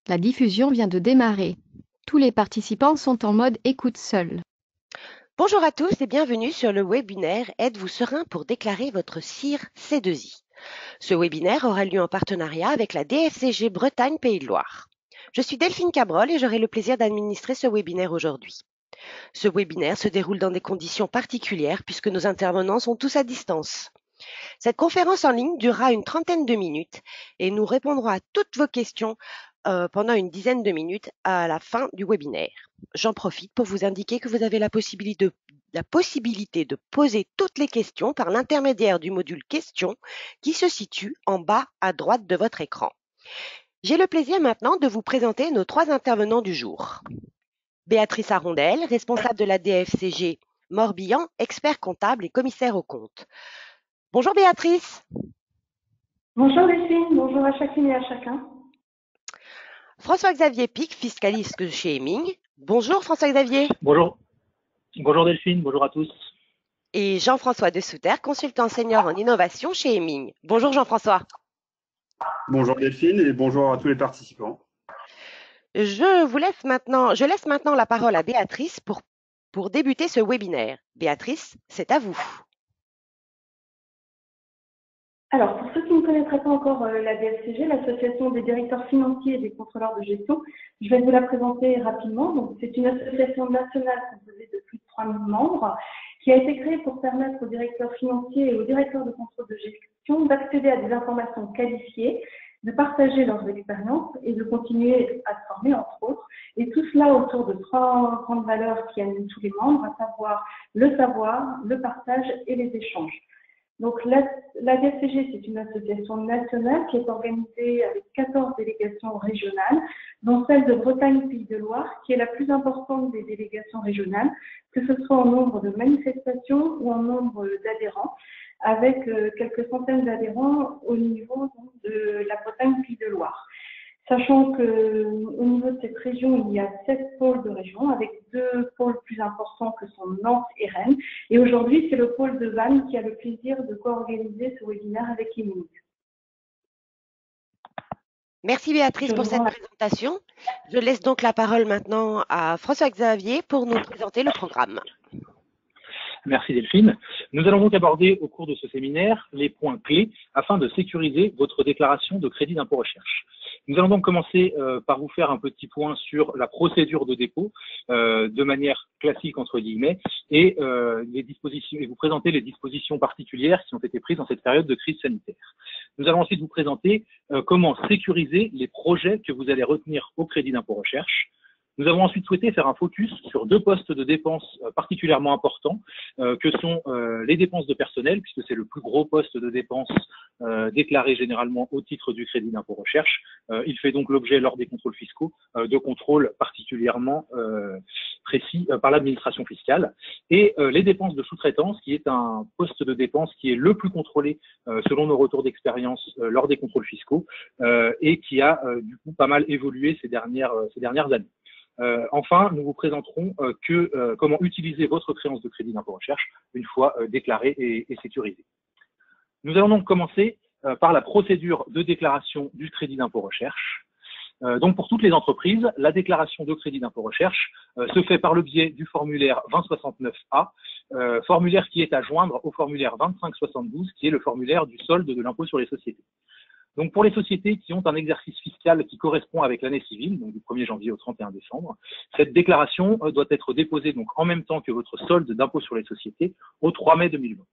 La diffusion vient de démarrer. Tous les participants sont en mode écoute seul. Bonjour à tous et bienvenue sur le webinaire Êtes-vous serein pour déclarer votre CIR C2I. Ce webinaire aura lieu en partenariat avec la DFCG Bretagne Pays de Loire. Je suis Delphine Cabrol et j'aurai le plaisir d'administrer ce webinaire aujourd'hui. Ce webinaire se déroule dans des conditions particulières puisque nos intervenants sont tous à distance. Cette conférence en ligne durera une trentaine de minutes et nous répondrons à toutes vos questions pendant une dizaine de minutes à la fin du webinaire. J'en profite pour vous indiquer que vous avez la possibilité de poser toutes les questions par l'intermédiaire du module questions qui se situe en bas à droite de votre écran. J'ai le plaisir maintenant de vous présenter nos trois intervenants du jour. Béatrice Arondel, responsable de la DFCG Morbihan, expert comptable et commissaire aux comptes. Bonjour Béatrice. Bonjour Delphine, bonjour à chacune et à chacun. François-Xavier Pic, fiscaliste chez Heming. Bonjour François-Xavier. Bonjour. Bonjour Delphine, bonjour à tous. Et Jean-François de Souter, consultant senior en innovation chez Heming. Bonjour Jean-François. Bonjour Delphine et bonjour à tous les participants. Je laisse maintenant la parole à Béatrice pour débuter ce webinaire. Béatrice, c'est à vous. Alors, pour ceux qui ne connaîtraient pas encore la DFCG, l'Association des directeurs financiers et des contrôleurs de gestion, je vais vous la présenter rapidement. Donc, c'est une association nationale composée de plus de 3000 membres qui a été créée pour permettre aux directeurs financiers et aux directeurs de contrôle de gestion d'accéder à des informations qualifiées, de partager leurs expériences et de continuer à se former, entre autres. Et tout cela autour de trois grandes valeurs qui animent tous les membres, à savoir, le partage et les échanges. Donc, la DFCG, c'est une association nationale qui est organisée avec 14 délégations régionales, dont celle de Bretagne-Pays de Loire, qui est la plus importante des délégations régionales, que ce soit en nombre de manifestations ou en nombre d'adhérents, avec quelques centaines d'adhérents au niveau de la Bretagne-Pays de Loire. Sachant qu'au niveau de cette région, il y a 7 pôles de région, avec 2 pôles plus importants que sont Nantes et Rennes. Et aujourd'hui, c'est le pôle de Vannes qui a le plaisir de co-organiser ce webinaire avec Heming. Merci Béatrice pour cette présentation. Je laisse donc la parole maintenant à François-Xavier pour nous présenter le programme. Merci Delphine. Nous allons donc aborder au cours de ce séminaire les points clés afin de sécuriser votre déclaration de crédit d'impôt recherche. Nous allons donc commencer par vous faire un petit point sur la procédure de dépôt de manière classique entre guillemets et vous présenter les dispositions particulières qui ont été prises dans cette période de crise sanitaire. Nous allons ensuite vous présenter comment sécuriser les projets que vous allez retenir au crédit d'impôt recherche. Nous avons ensuite souhaité faire un focus sur 2 postes de dépenses particulièrement importants, que sont les dépenses de personnel, puisque c'est le plus gros poste de dépenses déclaré généralement au titre du crédit d'impôt recherche. Il fait donc l'objet lors des contrôles fiscaux de contrôles particulièrement précis par l'administration fiscale. Et les dépenses de sous-traitance, qui est un poste de dépense qui est le plus contrôlé selon nos retours d'expérience lors des contrôles fiscaux et qui a du coup pas mal évolué ces dernières années. Enfin, nous vous présenterons comment utiliser votre créance de crédit d'impôt recherche une fois déclarée et sécurisée. Nous allons donc commencer par la procédure de déclaration du crédit d'impôt recherche. Donc pour toutes les entreprises, la déclaration de crédit d'impôt recherche se fait par le biais du formulaire 2069A, formulaire qui est à joindre au formulaire 2572, qui est le formulaire du solde de l'impôt sur les sociétés. Donc pour les sociétés qui ont un exercice fiscal qui correspond avec l'année civile, donc du 1er janvier au 31 décembre, cette déclaration doit être déposée donc en même temps que votre solde d'impôt sur les sociétés au 3 mai 2020.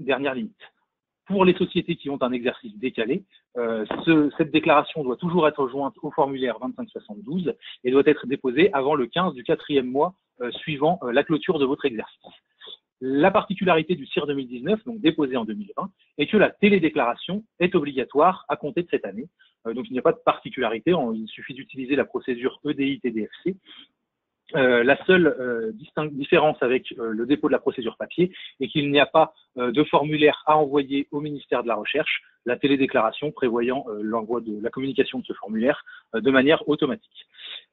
Dernière limite. Pour les sociétés qui ont un exercice décalé, cette déclaration doit toujours être jointe au formulaire 2572 et doit être déposée avant le 15 du 4e mois suivant la clôture de votre exercice. La particularité du CIR 2019, donc déposé en 2020, est que la télédéclaration est obligatoire à compter de cette année. Donc il n'y a pas de particularité, il suffit d'utiliser la procédure EDI-TDFC. La seule différence avec le dépôt de la procédure papier est qu'il n'y a pas de formulaire à envoyer au ministère de la Recherche, la télédéclaration prévoyant l'envoi de la communication de ce formulaire de manière automatique.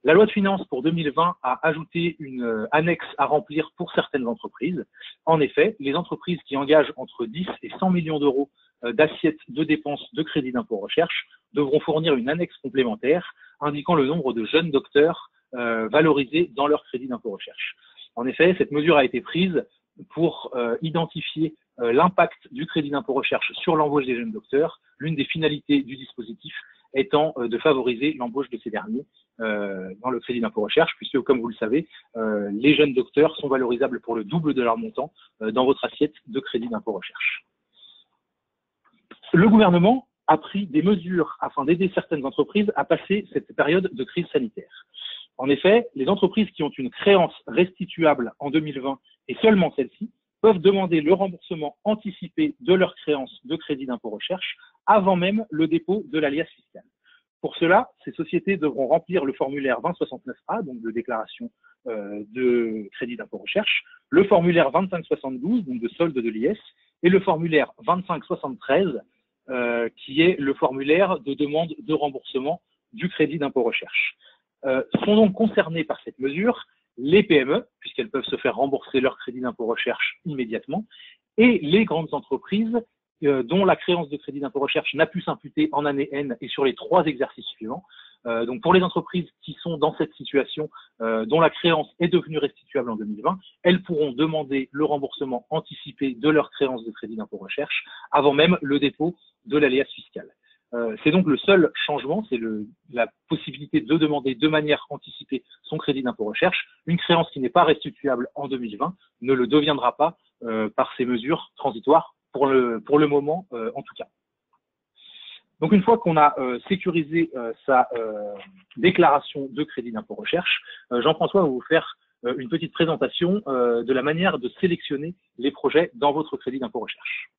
La loi de finances pour 2020 a ajouté une annexe à remplir pour certaines entreprises. En effet, les entreprises qui engagent entre 10 et 100 millions d'euros d'assiettes de dépenses de crédit d'impôt recherche devront fournir une annexe complémentaire indiquant le nombre de jeunes docteurs valorisés dans leur crédit d'impôt recherche. En effet, cette mesure a été prise pour identifier l'impact du crédit d'impôt recherche sur l'embauche des jeunes docteurs, l'une des finalités du dispositif étant de favoriser l'embauche de ces derniers dans le crédit d'impôt recherche, puisque, comme vous le savez, les jeunes docteurs sont valorisables pour le double de leur montant dans votre assiette de crédit d'impôt recherche. Le gouvernement a pris des mesures afin d'aider certaines entreprises à passer cette période de crise sanitaire. En effet, les entreprises qui ont une créance restituable en 2020 et seulement celles-ci peuvent demander le remboursement anticipé de leur créance de crédit d'impôt recherche avant même le dépôt de l'alias fiscal. Pour cela, ces sociétés devront remplir le formulaire 2069A, donc de déclaration de crédit d'impôt recherche, le formulaire 2572, donc de solde de l'IS, et le formulaire 2573, qui est le formulaire de demande de remboursement du crédit d'impôt recherche. Sont donc concernés par cette mesure les PME, puisqu'elles peuvent se faire rembourser leur crédit d'impôt recherche immédiatement, et les grandes entreprises dont la créance de crédit d'impôt recherche n'a pu s'imputer en année N et sur les 3 exercices suivants. Donc pour les entreprises qui sont dans cette situation, dont la créance est devenue restituable en 2020, elles pourront demander le remboursement anticipé de leur créance de crédit d'impôt recherche avant même le dépôt de l'alias fiscal. C'est donc le seul changement, c'est la possibilité de demander de manière anticipée son crédit d'impôt recherche. Une créance qui n'est pas restituable en 2020 ne le deviendra pas par ces mesures transitoires, pour le moment en tout cas. Donc une fois qu'on a sécurisé sa déclaration de crédit d'impôt recherche, Jean-François va vous faire une petite présentation de la manière de sélectionner les projets dans votre crédit d'impôt recherche.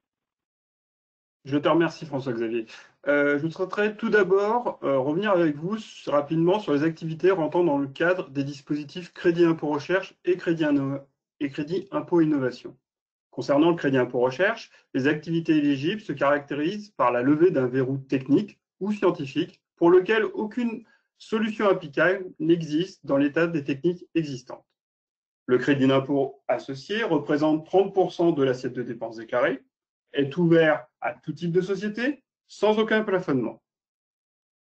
Je te remercie François-Xavier. Je souhaiterais tout d'abord revenir avec vous rapidement sur les activités rentrant dans le cadre des dispositifs crédit impôt recherche et crédit impôt innovation. Concernant le crédit impôt recherche, les activités éligibles se caractérisent par la levée d'un verrou technique ou scientifique pour lequel aucune solution applicable n'existe dans l'état des techniques existantes. Le crédit d'impôt associé représente 30% de l'assiette de dépenses déclarées, est ouvert à tout type de société sans aucun plafonnement.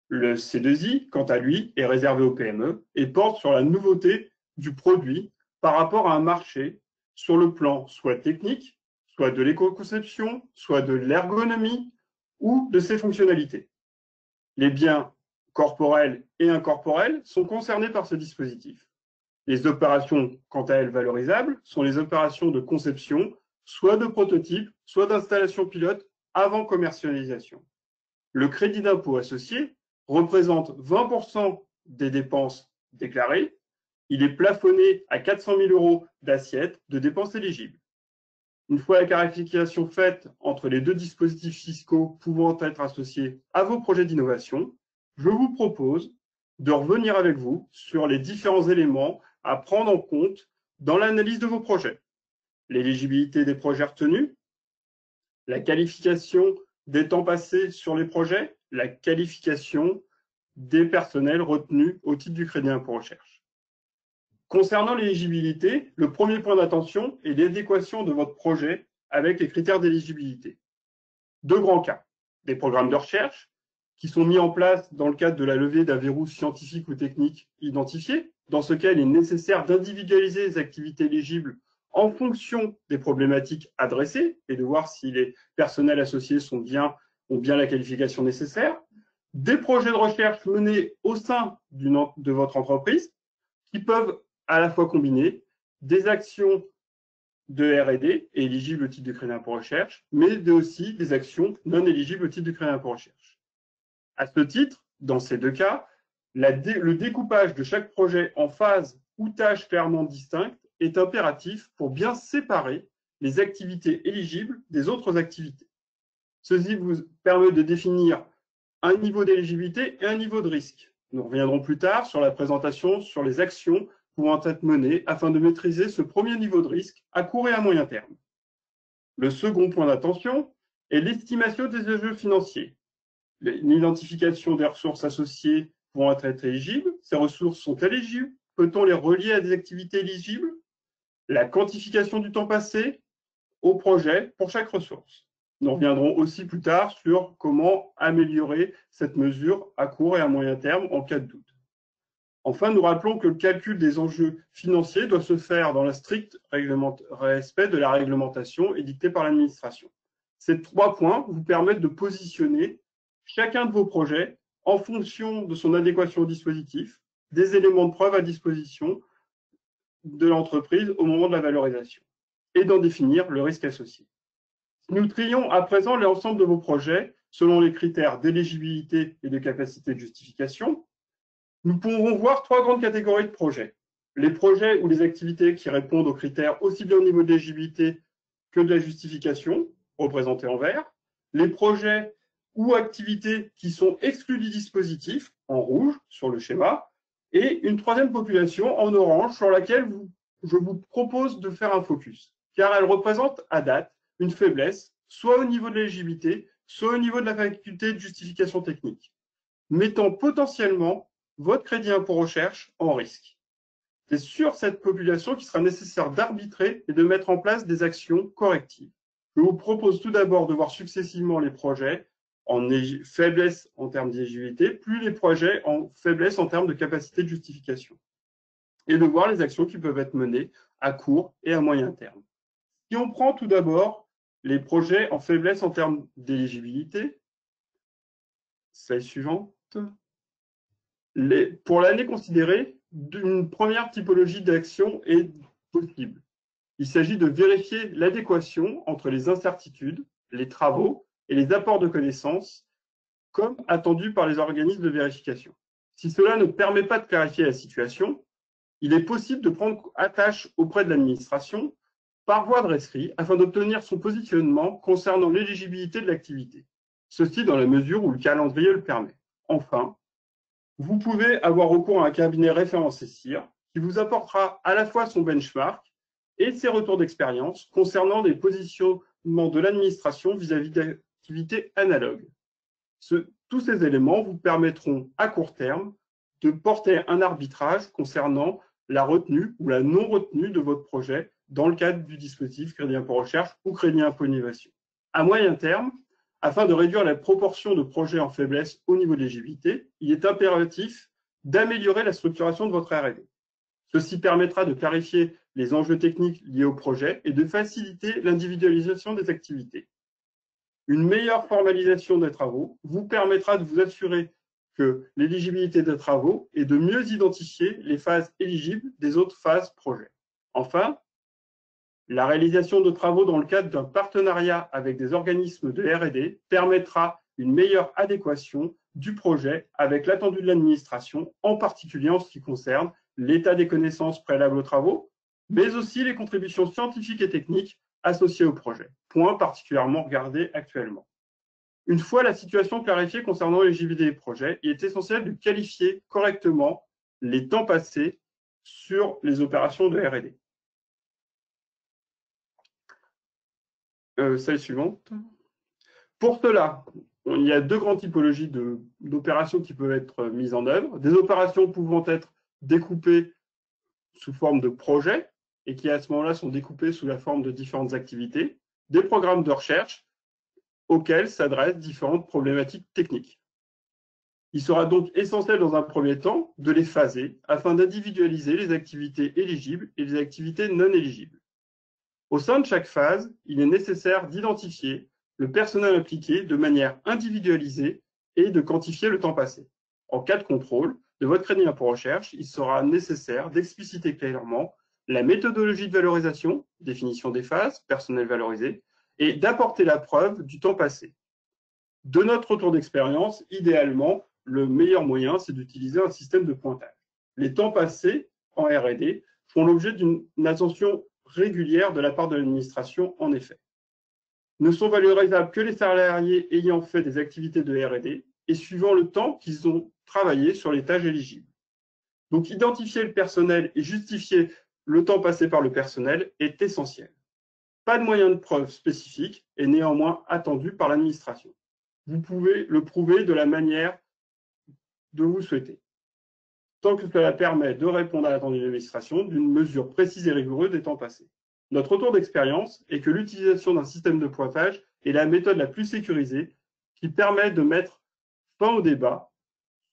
Le C2I, quant à lui, est réservé aux PME et porte sur la nouveauté du produit par rapport à un marché sur le plan soit technique, soit de l'éco-conception, soit de l'ergonomie ou de ses fonctionnalités. Les biens corporels et incorporels sont concernés par ce dispositif. Les opérations, quant à elles valorisables, sont les opérations de conception, soit de prototype, soit d'installation pilote avant commercialisation. Le crédit d'impôt associé représente 20% des dépenses déclarées. Il est plafonné à 400 000 € d'assiette de dépenses éligibles. Une fois la clarification faite entre les 2 dispositifs fiscaux pouvant être associés à vos projets d'innovation, je vous propose de revenir avec vous sur les différents éléments à prendre en compte dans l'analyse de vos projets. L'éligibilité des projets retenus, la qualification des temps passés sur les projets, la qualification des personnels retenus au titre du crédit impôt recherche. Concernant l'éligibilité, le premier point d'attention est l'adéquation de votre projet avec les critères d'éligibilité. 2 grands cas, des programmes de recherche qui sont mis en place dans le cadre de la levée d'un verrou scientifique ou technique identifié. Dans ce cas, il est nécessaire d'individualiser les activités éligibles en fonction des problématiques adressées et de voir si les personnels associés ont bien la qualification nécessaire. Des projets de recherche menés au sein de votre entreprise qui peuvent à la fois combiner des actions de R&D éligibles au titre du crédit impôt recherche, mais aussi des actions non éligibles au titre du crédit impôt recherche. À ce titre, dans ces 2 cas, le découpage de chaque projet en phases ou tâches clairement distinctes est impératif pour bien séparer les activités éligibles des autres activités. Ceci vous permet de définir un niveau d'éligibilité et un niveau de risque. Nous reviendrons plus tard sur la présentation sur les actions pouvant être menées afin de maîtriser ce premier niveau de risque à court et à moyen terme. Le second point d'attention est l'estimation des enjeux financiers. L'identification des ressources associées pouvant être éligibles. Ces ressources sont éligibles. Peut-on les relier à des activités éligibles? La quantification du temps passé au projet pour chaque ressource. Nous reviendrons aussi plus tard sur comment améliorer cette mesure à court et à moyen terme en cas de doute. Enfin, nous rappelons que le calcul des enjeux financiers doit se faire dans le strict respect de la réglementation édictée par l'administration. Ces 3 points vous permettent de positionner chacun de vos projets en fonction de son adéquation au dispositif, des éléments de preuve à disposition de l'entreprise au moment de la valorisation et d'en définir le risque associé. Nous trions à présent l'ensemble de vos projets selon les critères d'éligibilité et de capacité de justification. Nous pourrons voir 3 grandes catégories de projets. Les projets ou les activités qui répondent aux critères aussi bien au niveau de l'éligibilité que de la justification, représentés en vert. Les projets ou activités qui sont exclus du dispositif, en rouge sur le schéma. Et une 3e population en orange sur laquelle je vous propose de faire un focus, car elle représente à date une faiblesse, soit au niveau de l'éligibilité, soit au niveau de la faculté de justification technique, mettant potentiellement votre crédit impôt recherche en risque. C'est sur cette population qu'il sera nécessaire d'arbitrer et de mettre en place des actions correctives. Je vous propose tout d'abord de voir successivement les projets en faiblesse en termes d'éligibilité, plus les projets en faiblesse en termes de capacité de justification, et de voir les actions qui peuvent être menées à court et à moyen terme. Si on prend tout d'abord les projets en faiblesse en termes d'éligibilité, slide suivante. Pour l'année considérée, une première typologie d'action est possible. Il s'agit de vérifier l'adéquation entre les incertitudes, les travaux et les apports de connaissances, comme attendu par les organismes de vérification. Si cela ne permet pas de clarifier la situation, il est possible de prendre attache auprès de l'administration par voie de rescrit afin d'obtenir son positionnement concernant l'éligibilité de l'activité. Ceci dans la mesure où le calendrier le permet. Enfin, vous pouvez avoir recours à un cabinet référencé CIR qui vous apportera à la fois son benchmark et ses retours d'expérience concernant les positionnements de l'administration vis-à-vis d'activités analogues. Tous ces éléments vous permettront à court terme de porter un arbitrage concernant la retenue ou la non-retenue de votre projet dans le cadre du dispositif Crédit Impôt Recherche ou Crédit Impôt Innovation. À moyen terme, afin de réduire la proportion de projets en faiblesse au niveau de l'éligibilité, il est impératif d'améliorer la structuration de votre R&D. Ceci permettra de clarifier les enjeux techniques liés au projet et de faciliter l'individualisation des activités. Une meilleure formalisation des travaux vous permettra de vous assurer que l'éligibilité des travaux et de mieux identifier les phases éligibles des autres phases projet. Enfin, la réalisation de travaux dans le cadre d'un partenariat avec des organismes de R&D permettra une meilleure adéquation du projet avec l'attendu de l'administration, en particulier en ce qui concerne l'état des connaissances préalables aux travaux, mais aussi les contributions scientifiques et techniques associées au projet, point particulièrement regardé actuellement. Une fois la situation clarifiée concernant l'éligibilité des projets, il est essentiel de qualifier correctement les temps passés sur les opérations de R&D. Celle suivante. Pour cela, il y a 2 grandes typologies d'opérations qui peuvent être mises en œuvre. Des opérations pouvant être découpées sous forme de projets et qui à ce moment-là sont découpées sous la forme de différentes activités. Des programmes de recherche auxquels s'adressent différentes problématiques techniques. Il sera donc essentiel dans un premier temps de les phaser afin d'individualiser les activités éligibles et les activités non éligibles. Au sein de chaque phase, il est nécessaire d'identifier le personnel impliqué de manière individualisée et de quantifier le temps passé. En cas de contrôle de votre crédit impôt recherche, il sera nécessaire d'expliciter clairement la méthodologie de valorisation, définition des phases, personnel valorisé, et d'apporter la preuve du temps passé. De notre retour d'expérience, idéalement, le meilleur moyen, c'est d'utiliser un système de pointage. Les temps passés en R&D font l'objet d'une attention régulière de la part de l'administration, en effet. Ne sont valorisables que les salariés ayant fait des activités de R&D et suivant le temps qu'ils ont travaillé sur les tâches éligibles. Donc, identifier le personnel et justifier le temps passé par le personnel est essentiel. Pas de moyen de preuve spécifique est néanmoins attendu par l'administration. Vous pouvez le prouver de la manière dont vous souhaitez, tant que cela permet de répondre à l'attendu de l'administration d'une mesure précise et rigoureuse des temps passés. Notre retour d'expérience est que l'utilisation d'un système de pointage est la méthode la plus sécurisée qui permet de mettre fin au débat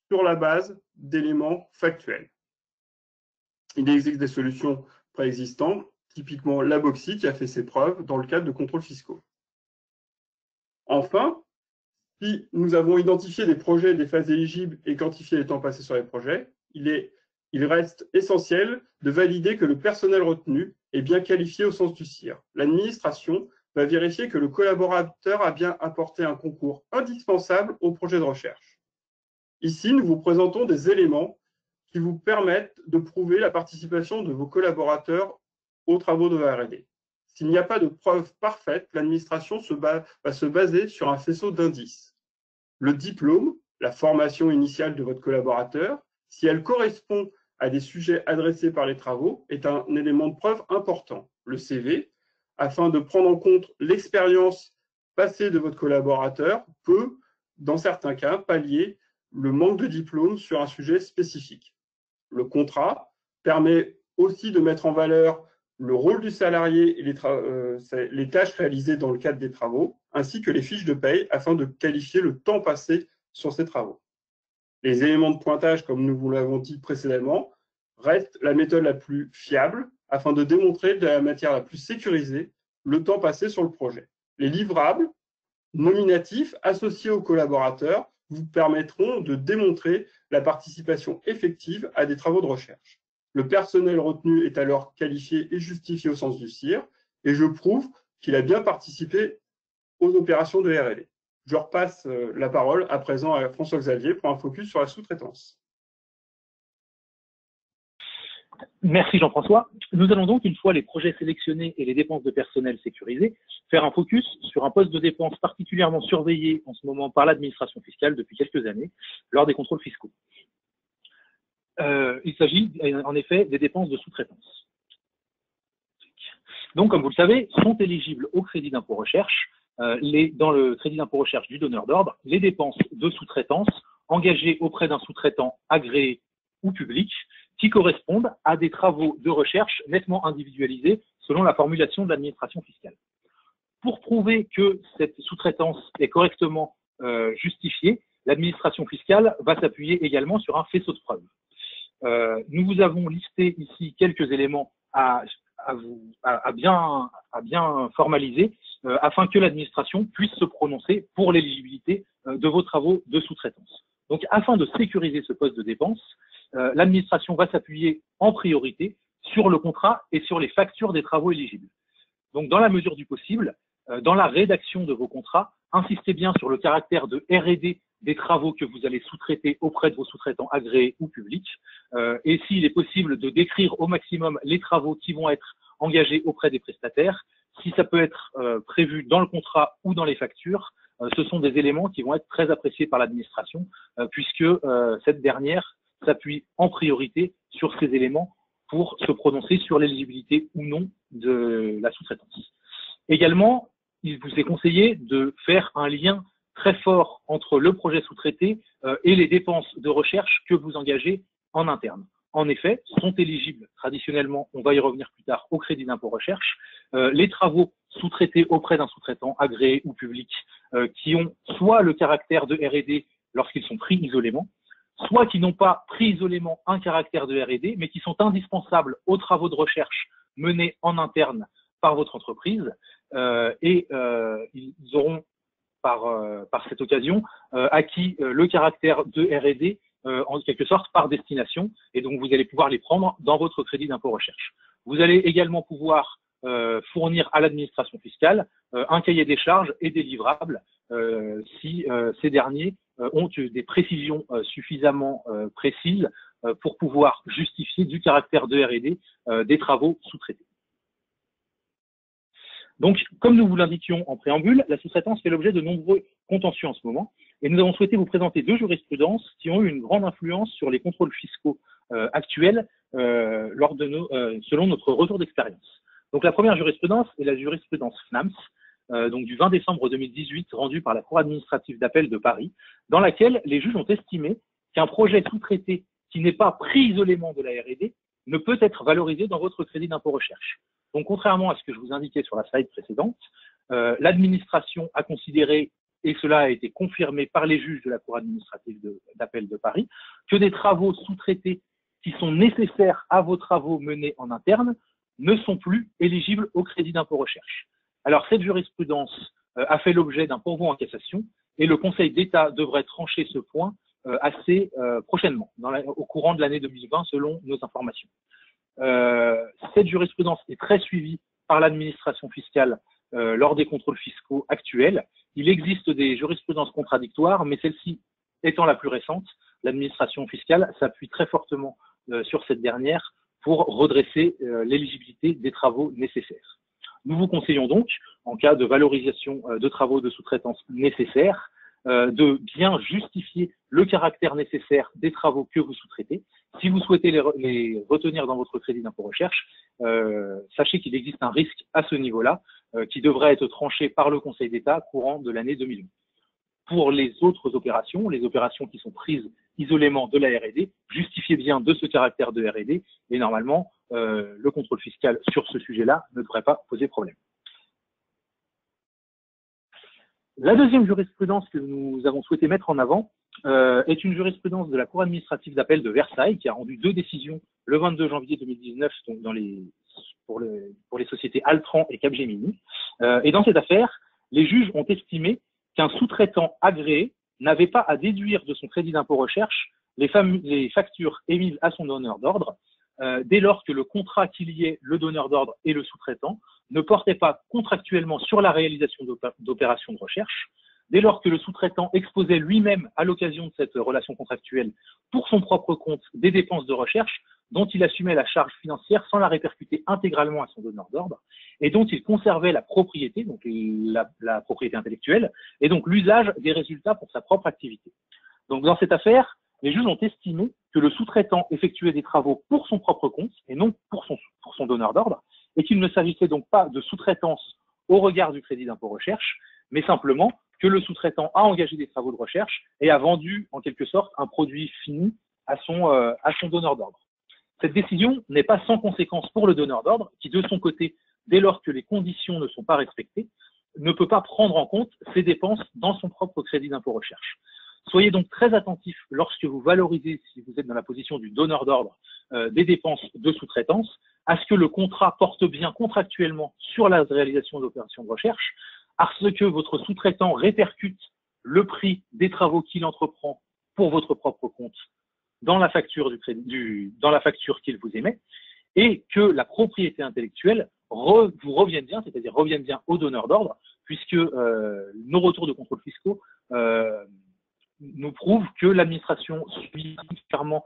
sur la base d'éléments factuels. Il existe des solutions préexistantes, typiquement la Boxy qui a fait ses preuves dans le cadre de contrôles fiscaux. Enfin, si nous avons identifié des projets, des phases éligibles et quantifié les temps passés sur les projets, il reste essentiel de valider que le personnel retenu est bien qualifié au sens du CIR. L'administration va vérifier que le collaborateur a bien apporté un concours indispensable au projet de recherche. Ici, nous vous présentons des éléments qui vous permettent de prouver la participation de vos collaborateurs aux travaux de R&D. S'il n'y a pas de preuve parfaite, l'administration va se baser sur un faisceau d'indices. Le diplôme, la formation initiale de votre collaborateur, si elle correspond à des sujets adressés par les travaux, est un élément de preuve important. Le CV, afin de prendre en compte l'expérience passée de votre collaborateur, peut, dans certains cas, pallier le manque de diplôme sur un sujet spécifique. Le contrat permet aussi de mettre en valeur le rôle du salarié et les tâches réalisées dans le cadre des travaux, ainsi que les fiches de paye afin de qualifier le temps passé sur ces travaux. Les éléments de pointage, comme nous vous l'avons dit précédemment, restent la méthode la plus fiable afin de démontrer de la matière la plus sécurisée le temps passé sur le projet. Les livrables nominatifs associés aux collaborateurs vous permettront de démontrer la participation effective à des travaux de recherche. Le personnel retenu est alors qualifié et justifié au sens du CIR et je prouve qu'il a bien participé aux opérations de R&D. Je repasse la parole à présent à François-Xavier pour un focus sur la sous-traitance. Merci Jean-François. Nous allons donc, une fois les projets sélectionnés et les dépenses de personnel sécurisées, faire un focus sur un poste de dépense particulièrement surveillé en ce moment par l'administration fiscale depuis quelques années lors des contrôles fiscaux. Il s'agit en effet des dépenses de sous-traitance. Donc, comme vous le savez, sont éligibles au crédit d'impôt recherche, dans le crédit d'impôt recherche du donneur d'ordre, les dépenses de sous-traitance engagées auprès d'un sous-traitant agréé ou public qui correspondent à des travaux de recherche nettement individualisés selon la formulation de l'administration fiscale. Pour prouver que cette sous-traitance est correctement justifiée, l'administration fiscale va s'appuyer également sur un faisceau de preuves. Nous vous avons listé ici quelques éléments à bien formaliser afin que l'administration puisse se prononcer pour l'éligibilité de vos travaux de sous-traitance. Donc, afin de sécuriser ce poste de dépense, l'administration va s'appuyer en priorité sur le contrat et sur les factures des travaux éligibles. Donc, dans la mesure du possible, dans la rédaction de vos contrats, insistez bien sur le caractère de R&D des travaux que vous allez sous-traiter auprès de vos sous-traitants agréés ou publics. Et s'il est possible de décrire au maximum les travaux qui vont être engagés auprès des prestataires, si ça peut être prévu dans le contrat ou dans les factures, ce sont des éléments qui vont être très appréciés par l'administration, puisque cette dernière s'appuie en priorité sur ces éléments pour se prononcer sur l'éligibilité ou non de la sous-traitance. Également, il vous est conseillé de faire un lien très fort entre le projet sous-traité et les dépenses de recherche que vous engagez en interne. En effet, sont éligibles traditionnellement, on va y revenir plus tard, au crédit d'impôt recherche, les travaux sous-traités auprès d'un sous-traitant agréé ou public qui ont soit le caractère de R&D lorsqu'ils sont pris isolément, soit qui n'ont pas pris isolément un caractère de R&D, mais qui sont indispensables aux travaux de recherche menés en interne par votre entreprise, ils auront par cette occasion acquis le caractère de R&D en quelque sorte par destination, et donc vous allez pouvoir les prendre dans votre crédit d'impôt recherche. Vous allez également pouvoir fournir à l'administration fiscale un cahier des charges et des livrables si ces derniers ont des précisions suffisamment précises pour pouvoir justifier du caractère de R&D des travaux sous-traités. Donc, comme nous vous l'indiquions en préambule, la sous-traitance fait l'objet de nombreux contentieux en ce moment, et nous avons souhaité vous présenter deux jurisprudences qui ont eu une grande influence sur les contrôles fiscaux actuels selon notre retour d'expérience. Donc, la première jurisprudence est la jurisprudence FNAMS, donc du 20 décembre 2018, rendue par la Cour administrative d'appel de Paris, dans laquelle les juges ont estimé qu'un projet sous-traité qui n'est pas pris isolément de la R&D ne peut être valorisé dans votre crédit d'impôt recherche. Donc, contrairement à ce que je vous indiquais sur la slide précédente, l'administration a considéré, et cela a été confirmé par les juges de la Cour administrative d'appel de Paris, que des travaux sous-traités qui sont nécessaires à vos travaux menés en interne ne sont plus éligibles au crédit d'impôt recherche. Alors, cette jurisprudence a fait l'objet d'un pourvoi en cassation et le Conseil d'État devrait trancher ce point assez prochainement, au courant de l'année 2020, selon nos informations. Cette jurisprudence est très suivie par l'administration fiscale lors des contrôles fiscaux actuels. Il existe des jurisprudences contradictoires, mais celle-ci étant la plus récente, l'administration fiscale s'appuie très fortement sur cette dernière pour redresser l'éligibilité des travaux nécessaires. Nous vous conseillons donc, en cas de valorisation de travaux de sous-traitance nécessaires, de bien justifier le caractère nécessaire des travaux que vous sous-traitez. Si vous souhaitez les retenir dans votre crédit d'impôt recherche, sachez qu'il existe un risque à ce niveau-là qui devrait être tranché par le Conseil d'État courant de l'année 2020. Pour les autres opérations, les opérations qui sont prises isolément de la R&D, justifiez bien de ce caractère de R&D et normalement, le contrôle fiscal sur ce sujet-là ne devrait pas poser problème. La deuxième jurisprudence que nous avons souhaité mettre en avant est une jurisprudence de la Cour administrative d'appel de Versailles qui a rendu 2 décisions le 22 janvier 2019 donc pour les sociétés Altran et Capgemini. Et dans cette affaire, les juges ont estimé qu'un sous-traitant agréé n'avait pas à déduire de son crédit d'impôt recherche les factures émises à son donneur d'ordre dès lors que le contrat qui liait le donneur d'ordre et le sous-traitant ne portait pas contractuellement sur la réalisation d'opérations de recherche, dès lors que le sous-traitant exposait lui-même à l'occasion de cette relation contractuelle pour son propre compte des dépenses de recherche dont il assumait la charge financière sans la répercuter intégralement à son donneur d'ordre et dont il conservait la propriété, donc la propriété intellectuelle, et donc l'usage des résultats pour sa propre activité. Donc dans cette affaire, les juges ont estimé que le sous-traitant effectuait des travaux pour son propre compte et non pour son donneur d'ordre, et qu'il ne s'agissait donc pas de sous-traitance au regard du crédit d'impôt recherche, mais simplement que le sous-traitant a engagé des travaux de recherche et a vendu en quelque sorte un produit fini à son donneur d'ordre. Cette décision n'est pas sans conséquence pour le donneur d'ordre qui, de son côté, dès lors que les conditions ne sont pas respectées, ne peut pas prendre en compte ses dépenses dans son propre crédit d'impôt recherche. Soyez donc très attentifs lorsque vous valorisez, si vous êtes dans la position du donneur d'ordre, des dépenses de sous-traitance, à ce que le contrat porte bien contractuellement sur la réalisation d'opérations de recherche, à ce que votre sous-traitant répercute le prix des travaux qu'il entreprend pour votre propre compte dans la facture dans la facture qu'il vous émet, et que la propriété intellectuelle vous revienne bien, c'est-à-dire revienne bien au donneur d'ordre, puisque nos retours de contrôle fiscaux nous prouvent que l'administration suit clairement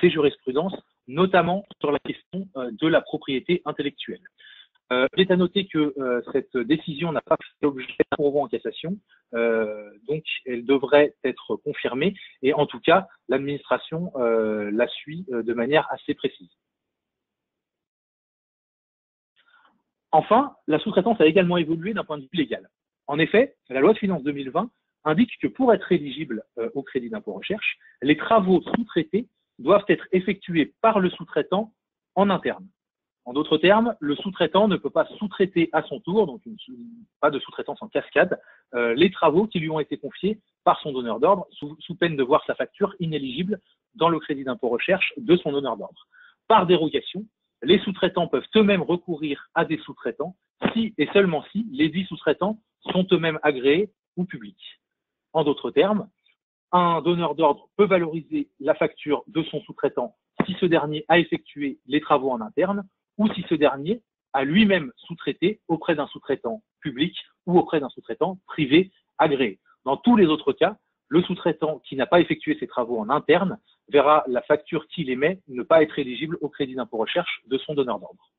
ces jurisprudences, notamment sur la question de la propriété intellectuelle. Il est à noter que cette décision n'a pas fait l'objet d'un pourvoi en cassation, donc elle devrait être confirmée et en tout cas l'administration la suit de manière assez précise. Enfin, la sous-traitance a également évolué d'un point de vue légal. En effet, la loi de finances 2020 indique que pour être éligible au crédit d'impôt recherche, les travaux sous-traités doivent être effectués par le sous-traitant en interne. En d'autres termes, le sous-traitant ne peut pas sous-traiter à son tour, donc pas de sous-traitance en cascade, les travaux qui lui ont été confiés par son donneur d'ordre, sous peine de voir sa facture inéligible dans le crédit d'impôt recherche de son donneur d'ordre. Par dérogation, les sous-traitants peuvent eux-mêmes recourir à des sous-traitants si et seulement si les dits sous-traitants sont eux-mêmes agréés ou publics. En d'autres termes, un donneur d'ordre peut valoriser la facture de son sous-traitant si ce dernier a effectué les travaux en interne ou si ce dernier a lui-même sous-traité auprès d'un sous-traitant public ou auprès d'un sous-traitant privé agréé. Dans tous les autres cas, le sous-traitant qui n'a pas effectué ses travaux en interne verra la facture qu'il émet ne pas être éligible au crédit d'impôt recherche de son donneur d'ordre.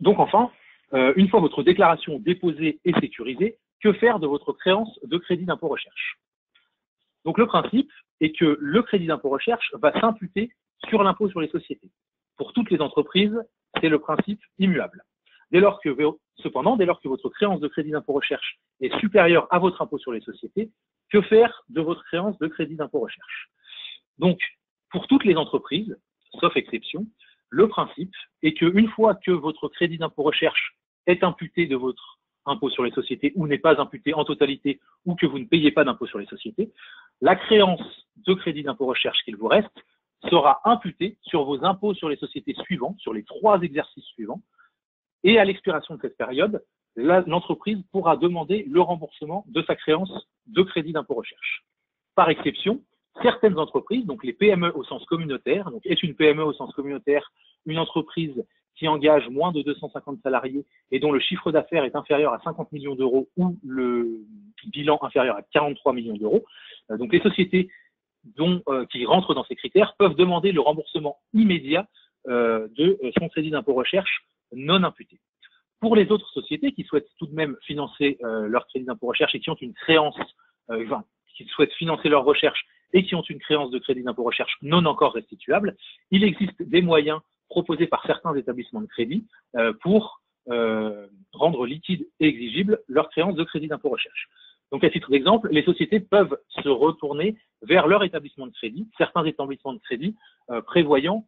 Donc enfin, une fois votre déclaration déposée et sécurisée, que faire de votre créance de crédit d'impôt recherche? Donc le principe est que le crédit d'impôt recherche va s'imputer sur l'impôt sur les sociétés. Pour toutes les entreprises, c'est le principe immuable. Cependant, dès lors que votre créance de crédit d'impôt recherche est supérieure à votre impôt sur les sociétés, que faire de votre créance de crédit d'impôt recherche? Donc, Pour toutes les entreprises, sauf exception, le principe est qu'une fois que votre crédit d'impôt recherche est imputé de votre impôt sur les sociétés ou n'est pas imputé en totalité ou que vous ne payez pas d'impôt sur les sociétés, la créance de crédit d'impôt recherche qu'il vous reste sera imputée sur vos impôts sur les sociétés suivants, sur les 3 exercices suivants, et à l'expiration de cette période, l'entreprise pourra demander le remboursement de sa créance de crédit d'impôt recherche. Par exception, certaines entreprises, donc les PME au sens communautaire, donc est une PME au sens communautaire une entreprise qui engage moins de 250 salariés et dont le chiffre d'affaires est inférieur à 50 millions d'euros ou le bilan inférieur à 43 millions d'euros. Donc les sociétés qui rentrent dans ces critères peuvent demander le remboursement immédiat de son crédit d'impôt recherche non imputé. Pour les autres sociétés qui souhaitent tout de même financer leur crédit d'impôt recherche et qui ont une créance, qui souhaitent financer leur recherche et qui ont une créance de crédit d'impôt recherche non encore restituable, il existe des moyens proposés par certains établissements de crédit pour rendre liquide et exigible leur créance de crédit d'impôt recherche. Donc, à titre d'exemple, les sociétés peuvent se retourner vers leur établissement de crédit, certains établissements de crédit proposant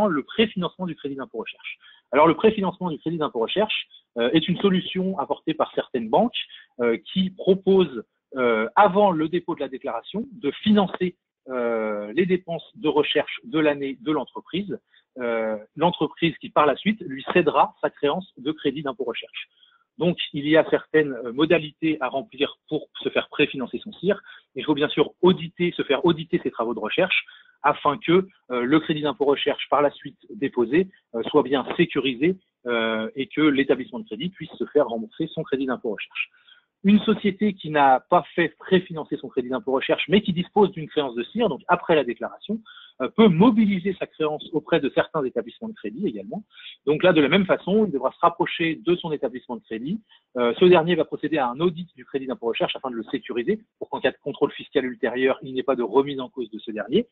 le préfinancement du crédit d'impôt recherche. Alors, le préfinancement du crédit d'impôt recherche est une solution apportée par certaines banques qui proposent, avant le dépôt de la déclaration, de financer les dépenses de recherche de l'année de l'entreprise, l'entreprise qui, par la suite, lui cédera sa créance de crédit d'impôt recherche. Donc, il y a certaines modalités à remplir pour se faire préfinancer son CIR. Il faut bien sûr se faire auditer ses travaux de recherche afin que le crédit d'impôt recherche par la suite déposé soit bien sécurisé et que l'établissement de crédit puisse se faire rembourser son crédit d'impôt recherche. Une société qui n'a pas fait préfinancer son crédit d'impôt recherche, mais qui dispose d'une créance de CIR, donc après la déclaration, peut mobiliser sa créance auprès de certains établissements de crédit également. Donc là, de la même façon, il devra se rapprocher de son établissement de crédit. Ce dernier va procéder à un audit du crédit d'impôt recherche afin de le sécuriser, pour qu'en cas de contrôle fiscal ultérieur, il n'y ait pas de remise en cause de ce dernier.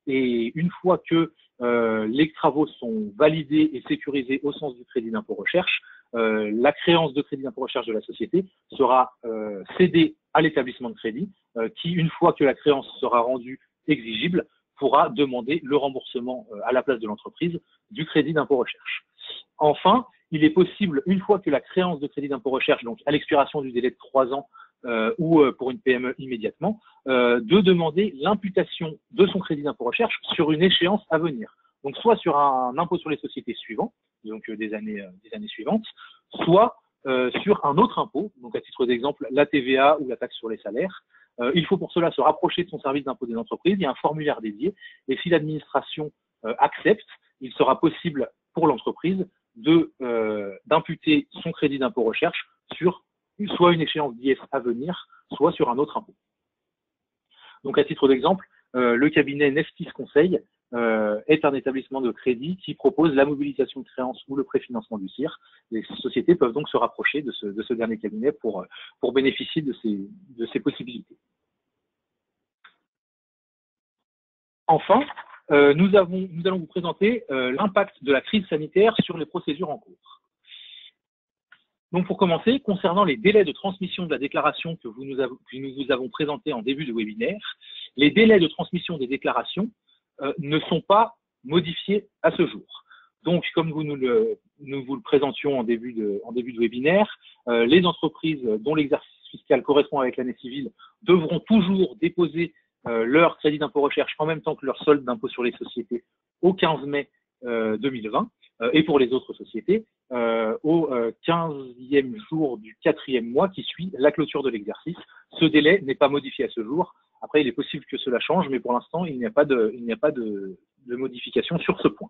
Et une fois que les travaux sont validés et sécurisés au sens du crédit d'impôt recherche, la créance de crédit d'impôt recherche de la société sera cédée à l'établissement de crédit qui, une fois que la créance sera rendue exigible, pourra demander le remboursement à la place de l'entreprise du crédit d'impôt recherche. Enfin, il est possible, une fois que la créance de crédit d'impôt recherche, donc à l'expiration du délai de 3 ans ou pour une PME immédiatement, de demander l'imputation de son crédit d'impôt recherche sur une échéance à venir. Donc soit sur un impôt sur les sociétés suivant, donc des années suivantes, soit sur un autre impôt, donc à titre d'exemple la TVA ou la taxe sur les salaires. Il faut pour cela se rapprocher de son service d'impôt des entreprises, il y a un formulaire dédié, et si l'administration accepte, il sera possible pour l'entreprise d'imputer son crédit d'impôt recherche sur soit une échéance d'IS à venir, soit sur un autre impôt. Donc à titre d'exemple, le cabinet Neftis Conseil est un établissement de crédit qui propose la mobilisation de créances ou le préfinancement du CIR. Les sociétés peuvent donc se rapprocher de ce dernier cabinet pour bénéficier de ces possibilités. Enfin, nous allons vous présenter l'impact de la crise sanitaire sur les procédures en cours. Donc pour commencer, concernant les délais de transmission de la déclaration que nous vous avons présenté en début de webinaire, les délais de transmission des déclarations ne sont pas modifiés à ce jour. Donc, comme nous vous le présentions en début de webinaire, les entreprises dont l'exercice fiscal correspond avec l'année civile devront toujours déposer leur crédit d'impôt recherche en même temps que leur solde d'impôt sur les sociétés au 15 mai 2020 et pour les autres sociétés au 15e jour du 4e mois qui suit la clôture de l'exercice. Ce délai n'est pas modifié à ce jour. Après, il est possible que cela change, mais pour l'instant, il n'y a pas de modification sur ce point.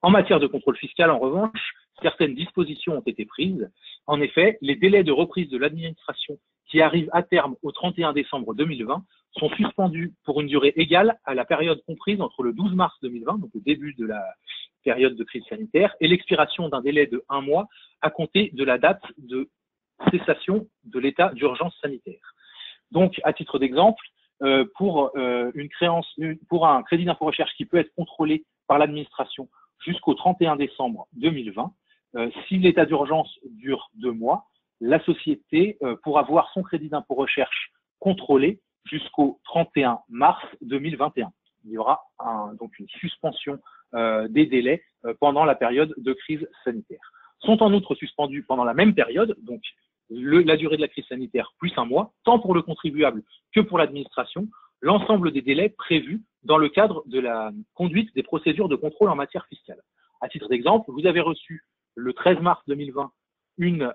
En matière de contrôle fiscal, en revanche, certaines dispositions ont été prises. En effet, les délais de reprise de l'administration qui arrivent à terme au 31 décembre 2020 sont suspendus pour une durée égale à la période comprise entre le 12 mars 2020, donc le début de la période de crise sanitaire, et l'expiration d'un délai de 1 mois à compter de la date de cessation de l'état d'urgence sanitaire. Donc, à titre d'exemple, pour un crédit d'impôt recherche qui peut être contrôlé par l'administration jusqu'au 31 décembre 2020, si l'état d'urgence dure 2 mois, la société pourra voir son crédit d'impôt recherche contrôlé jusqu'au 31 mars 2021. Il y aura donc une suspension des délais pendant la période de crise sanitaire. Sont en outre suspendus pendant la même période, donc la durée de la crise sanitaire plus un mois, tant pour le contribuable que pour l'administration, l'ensemble des délais prévus dans le cadre de la conduite des procédures de contrôle en matière fiscale. À titre d'exemple, vous avez reçu le 13 mars 2020 une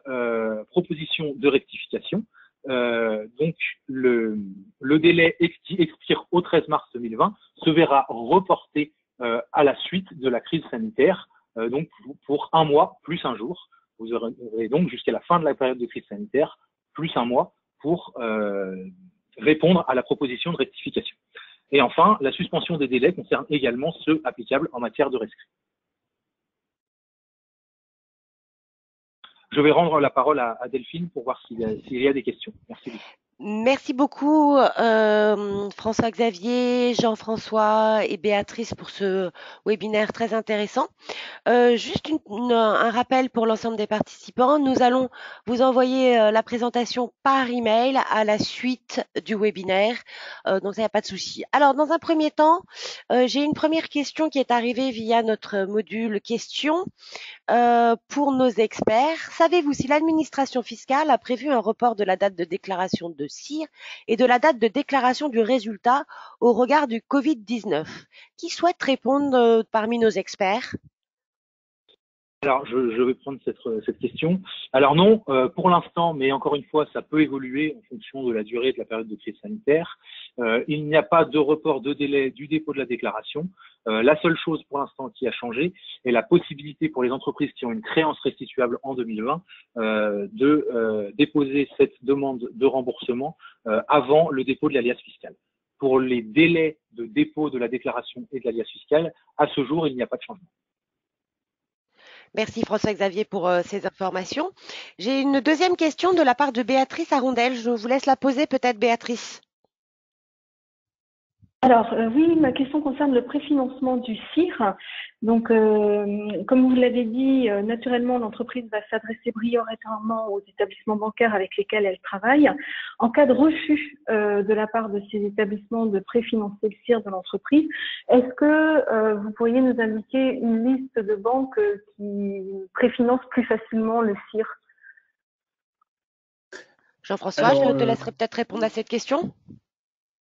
proposition de rectification. Donc, le délai qui expire au 13 mars 2020 se verra reporté à la suite de la crise sanitaire, donc pour un mois plus un jour. Vous aurez donc jusqu'à la fin de la période de crise sanitaire plus un mois pour répondre à la proposition de rectification. Et enfin, la suspension des délais concerne également ceux applicables en matière de rescrit. Je vais rendre la parole à Delphine pour voir s'il y a des questions. Merci beaucoup. Merci beaucoup François-Xavier, Jean-François et Béatrice pour ce webinaire très intéressant. Juste un rappel pour l'ensemble des participants. Nous allons vous envoyer la présentation par email à la suite du webinaire, donc ça n'y a pas de souci. Alors, dans un premier temps, j'ai une première question qui est arrivée via notre module questions pour nos experts. Savez-vous si l'administration fiscale a prévu un report de la date de déclaration de CIR et de la date de déclaration du résultat au regard du Covid-19? Qui souhaite répondre parmi nos experts? Alors, je vais prendre cette question. Alors non, pour l'instant, mais encore une fois, ça peut évoluer en fonction de la durée de la période de crise sanitaire. Il n'y a pas de report de délai du dépôt de la déclaration. La seule chose pour l'instant qui a changé est la possibilité pour les entreprises qui ont une créance restituable en 2020 de déposer cette demande de remboursement avant le dépôt de l'alias fiscal. Pour les délais de dépôt de la déclaration et de l'alias fiscal, à ce jour, il n'y a pas de changement. Merci François-Xavier pour ces informations. J'ai une deuxième question de la part de Béatrice Arondel. Je vous laisse la poser peut-être, Béatrice. Alors oui, ma question concerne le préfinancement du CIR. Donc, comme vous l'avez dit, naturellement, l'entreprise va s'adresser prioritairement aux établissements bancaires avec lesquels elle travaille. En cas de refus de la part de ces établissements de préfinancer le CIR de l'entreprise, est-ce que vous pourriez nous indiquer une liste de banques qui préfinancent plus facilement le CIR? Jean-François, je te laisserai peut-être répondre à cette question.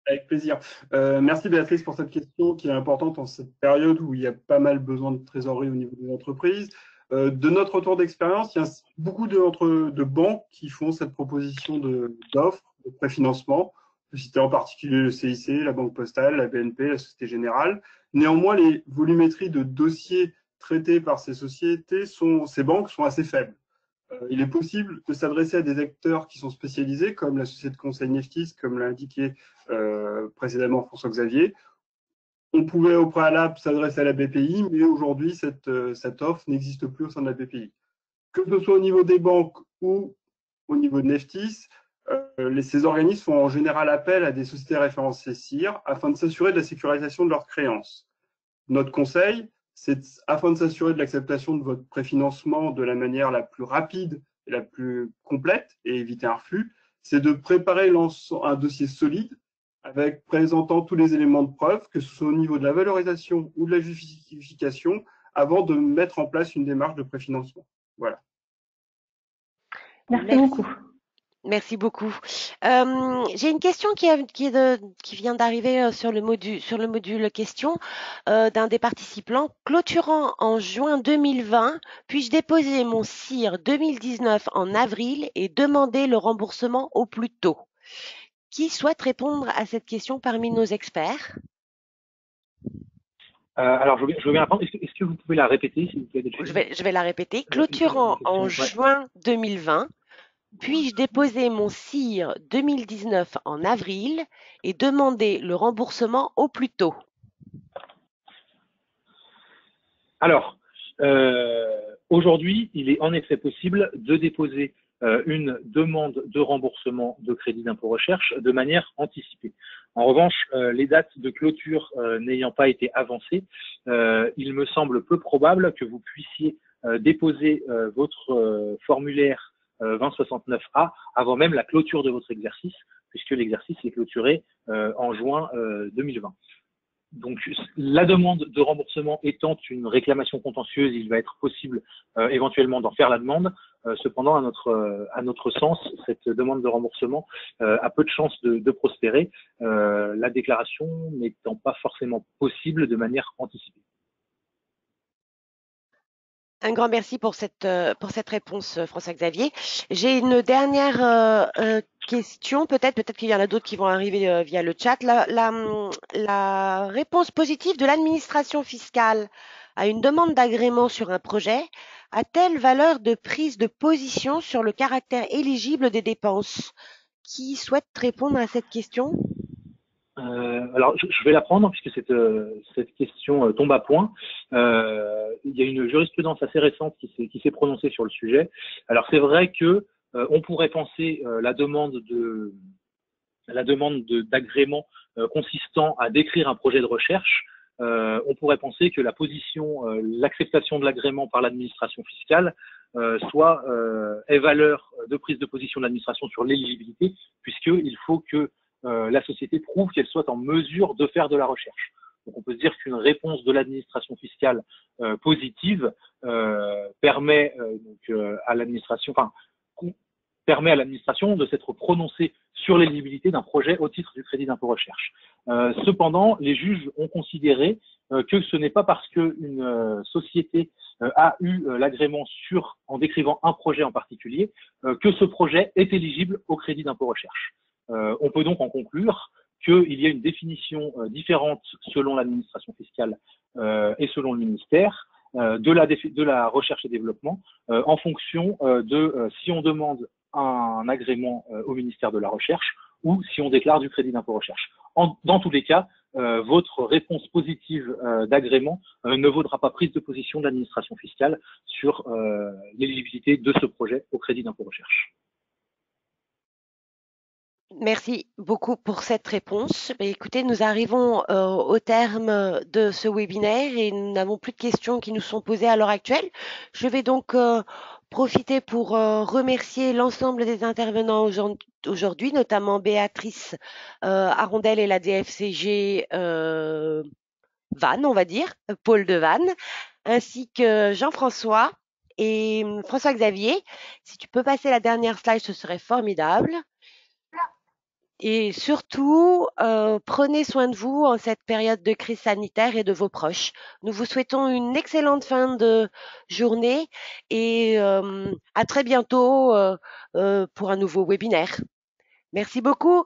Avec plaisir. Merci Béatrice pour cette question qui est importante en cette période où il y a pas mal besoin de trésorerie au niveau des entreprises. De notre retour d'expérience, il y a beaucoup de banques qui font cette proposition d'offre de préfinancement. Je citer en particulier le CIC, la Banque Postale, la BNP, la Société Générale. Néanmoins, les volumétries de dossiers traités par ces banques sont assez faibles. Il est possible de s'adresser à des acteurs qui sont spécialisés, comme la société de conseil Neftis, comme l'a indiqué précédemment François-Xavier. On pouvait au préalable s'adresser à la BPI, mais aujourd'hui, cette offre n'existe plus au sein de la BPI. Que ce soit au niveau des banques ou au niveau de Neftis, ces organismes font en général appel à des sociétés référencées CIR afin de s'assurer de la sécurisation de leurs créances. Notre conseil, c'est afin de s'assurer de l'acceptation de votre préfinancement de la manière la plus rapide et la plus complète et éviter un refus, c'est de préparer un dossier solide avec présentant tous les éléments de preuve, que ce soit au niveau de la valorisation ou de la justification, avant de mettre en place une démarche de préfinancement. Voilà. Merci beaucoup. Merci beaucoup. J'ai une question qui vient d'arriver sur le module question d'un des participants. Clôturant en juin 2020, puis-je déposer mon CIR 2019 en avril et demander le remboursement au plus tôt? Qui souhaite répondre à cette question parmi nos experts? Alors, je veux bien répondre. Est-ce que vous pouvez la répéter, s'il vous plaît? Je vais la répéter. Clôturant en juin 2020, puis-je déposer mon CIR 2019 en avril et demander le remboursement au plus tôt? Alors, aujourd'hui, il est en effet possible de déposer une demande de remboursement de crédit d'impôt recherche de manière anticipée. En revanche, les dates de clôture n'ayant pas été avancées, il me semble peu probable que vous puissiez déposer votre formulaire 2069A avant même la clôture de votre exercice, puisque l'exercice est clôturé en juin 2020. Donc, la demande de remboursement étant une réclamation contentieuse, il va être possible éventuellement d'en faire la demande. Cependant, à notre sens, cette demande de remboursement a peu de chances de prospérer, la déclaration n'étant pas forcément possible de manière anticipée. Un grand merci pour cette réponse, François-Xavier. J'ai une dernière question, peut-être qu'il y en a d'autres qui vont arriver via le chat. La réponse positive de l'administration fiscale à une demande d'agrément sur un projet a-t-elle valeur de prise de position sur le caractère éligible des dépenses? Qui souhaite répondre à cette question? Alors, je vais la prendre puisque cette question tombe à point. Il y a une jurisprudence assez récente qui s'est prononcée sur le sujet. Alors, c'est vrai que on pourrait penser la demande d'agrément consistant à décrire un projet de recherche. On pourrait penser que l'acceptation de l'agrément par l'administration fiscale ait valeur de prise de position de l'administration sur l'éligibilité, puisqu'il faut que la société prouve qu'elle soit en mesure de faire de la recherche. Donc on peut se dire qu'une réponse de l'administration fiscale positive permet à l'administration, permet à l'administration de s'être prononcée sur l'éligibilité d'un projet au titre du crédit d'impôt recherche. Cependant, les juges ont considéré que ce n'est pas parce qu'une société a eu l'agrément en décrivant un projet en particulier que ce projet est éligible au crédit d'impôt recherche. On peut donc en conclure qu'il y a une définition différente selon l'administration fiscale et selon le ministère de la recherche et développement en fonction de si on demande un agrément au ministère de la Recherche ou si on déclare du crédit d'impôt recherche. Dans tous les cas, votre réponse positive d'agrément ne vaudra pas prise de position de l'administration fiscale sur l'éligibilité de ce projet au crédit d'impôt recherche. Merci beaucoup pour cette réponse. Écoutez, nous arrivons au terme de ce webinaire et nous n'avons plus de questions qui nous sont posées à l'heure actuelle. Je vais donc profiter pour remercier l'ensemble des intervenants aujourd'hui, notamment Béatrice Arondel et la DFCG Vannes, on va dire, Paul de Vannes, ainsi que Jean-François et François-Xavier. Si tu peux passer la dernière slide, ce serait formidable. Et surtout, prenez soin de vous en cette période de crise sanitaire et de vos proches. Nous vous souhaitons une excellente fin de journée et à très bientôt pour un nouveau webinaire. Merci beaucoup.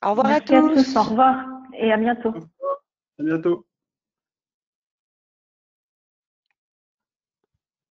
Au revoir à tous. Merci à tous. Au revoir et à bientôt. À bientôt.